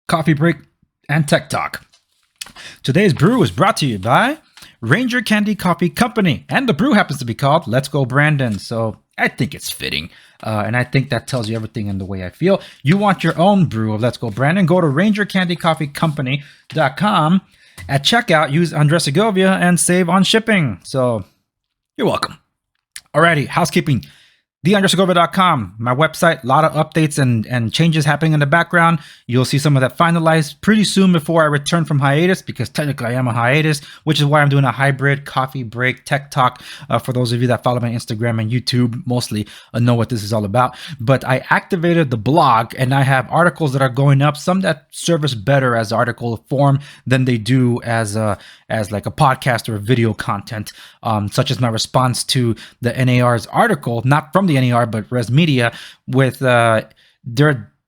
Coffee Break, and Tech Talk. Today's brew is brought to you by Ranger Candy Coffee Company, and the brew happens to be called Let's Go Brandon, so I think it's fitting. And I think that tells you everything in the way I feel. You want your own brew of Let's Go Brandon, go to rangercandycoffeecompany.com. At checkout, use DuckDuckNO and save on shipping. So you're welcome. Alrighty, housekeeping. theandressegovia.com, my website, a lot of updates and changes happening in the background. You'll see some of that finalized pretty soon before I return from hiatus, because technically I am a hiatus, which is why I'm doing a hybrid coffee break tech talk. For those of you that follow me on Instagram and YouTube mostly know what this is all about. But I activated the blog and I have articles that are going up, some that service better as article form than they do as like a podcast or a video content, such as my response to the NAR's article, not from the NAR, but Res Media, with they're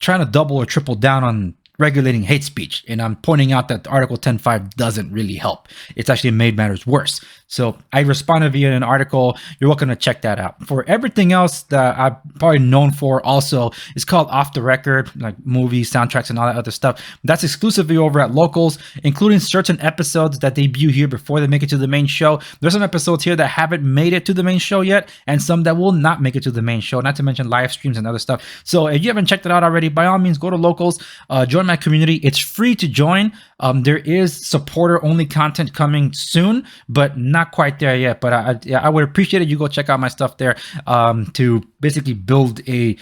trying to double or triple down on regulating hate speech. And I'm pointing out that Article 10.5 doesn't really help. It's actually made matters worse. So I responded via an article. You're welcome to check that out. For everything else that I'm probably known for also is called Off the Record, like movies, soundtracks, and all that other stuff. That's exclusively over at Locals, including certain episodes that debut here before they make it to the main show. There's some episodes here that haven't made it to the main show yet, and some that will not make it to the main show, not to mention live streams and other stuff. So if you haven't checked it out already, by all means, go to Locals, join my community. It's free to join. There is supporter-only content coming soon, but not quite there yet. But I would appreciate it. You go check out my stuff there to basically build the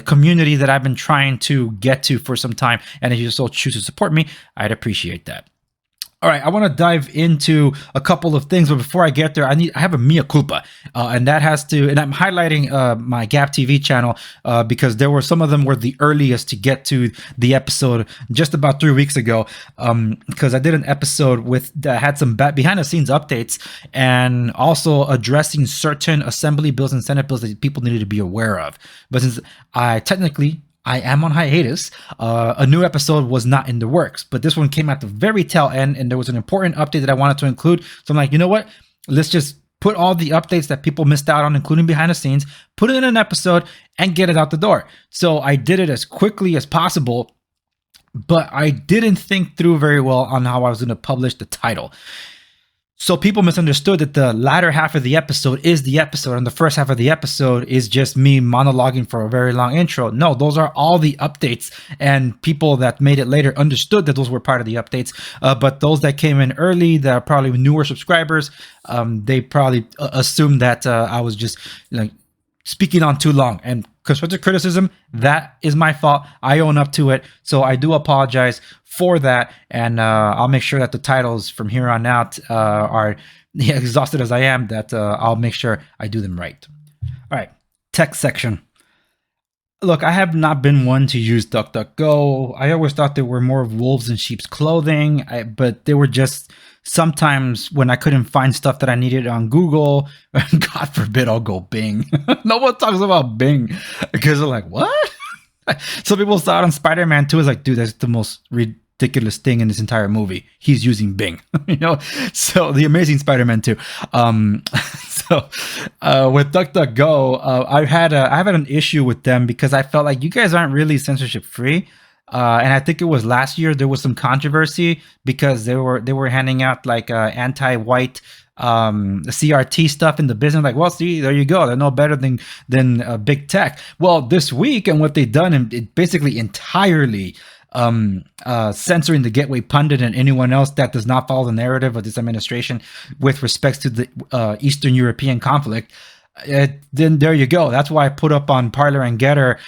community that I've been trying to get to for some time. And if you so choose to support me, I'd appreciate that. All right, I want to dive into a couple of things, but before I get there, I have a mea culpa, and that has to, and I'm highlighting my Gap TV channel because there were some of them were the earliest to get to the episode just about 3 weeks ago, because I did an episode that had some behind the scenes updates and also addressing certain Assembly bills and Senate bills that people needed to be aware of. But since I am on hiatus, a new episode was not in the works, but this one came at the very tail end, and there was an important update that I wanted to include. So I'm like, you know what? Let's just put all the updates that people missed out on, including behind the scenes, put it in an episode and get it out the door. So I did it as quickly as possible, but I didn't think through very well on how I was going to publish the title. So people misunderstood that the latter half of the episode is the episode and the first half of the episode is just me monologuing for a very long intro. No, those are all the updates, and people that made it later understood that those were part of the updates. But those that came in early, that are probably newer subscribers, they probably assumed that I was just like speaking on too long. And constructive criticism, that is my fault. I own up to it. So I do apologize for that. And I'll make sure that the titles from here on out are exhausted as I am, that I'll make sure I do them right. All right, tech section. Look, I have not been one to use DuckDuckGo. I always thought there were more of wolves in sheep's clothing, but they were just sometimes when I couldn't find stuff that I needed on Google. God forbid I'll go Bing. No one talks about Bing because they're like, what? Some people saw it on Spider-Man 2. It's like, dude, that's the most ridiculous thing in this entire movie. He's using Bing, you know? So the Amazing Spider-Man 2. So with DuckDuckGo, I had an issue with them because I felt like you guys aren't really censorship free. And I think it was last year there was some controversy because they were handing out like anti-white CRT stuff in the business. Like, well, see, there you go. They're no better than big tech. Well, this week and what they've done, and it basically entirely censoring the Gateway Pundit and anyone else that does not follow the narrative of this administration with respects to the Eastern European conflict. Then there you go. That's why I put up on Parler and Getter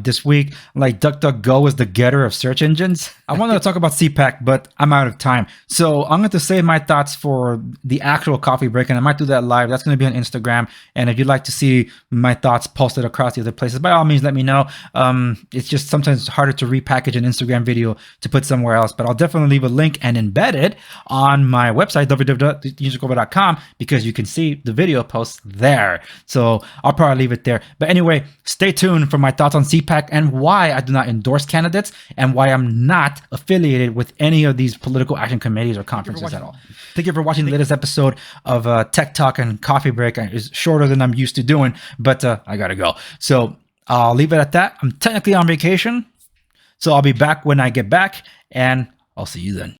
this week, like DuckDuckGo is the Getter of search engines. I wanted to talk about CPAC, but I'm out of time. So I'm going to save my thoughts for the actual coffee break, and I might do that live. That's going to be on Instagram. And if you'd like to see my thoughts posted across the other places, by all means, let me know. It's just sometimes harder to repackage an Instagram video to put somewhere else, but I'll definitely leave a link and embed it on my website, www.theandressegovia.com, because you can see the video posts there. So I'll probably leave it there. But anyway, stay tuned for my thoughts on CPAC and why I do not endorse candidates and why I'm not affiliated with any of these political action committees or conferences at all. Thank you for watching the latest episode of Tech Talk and Coffee Break. It's shorter than I'm used to doing, but I gotta go. So I'll leave it at that. I'm technically on vacation, So I'll be back when I get back, and I'll see you then.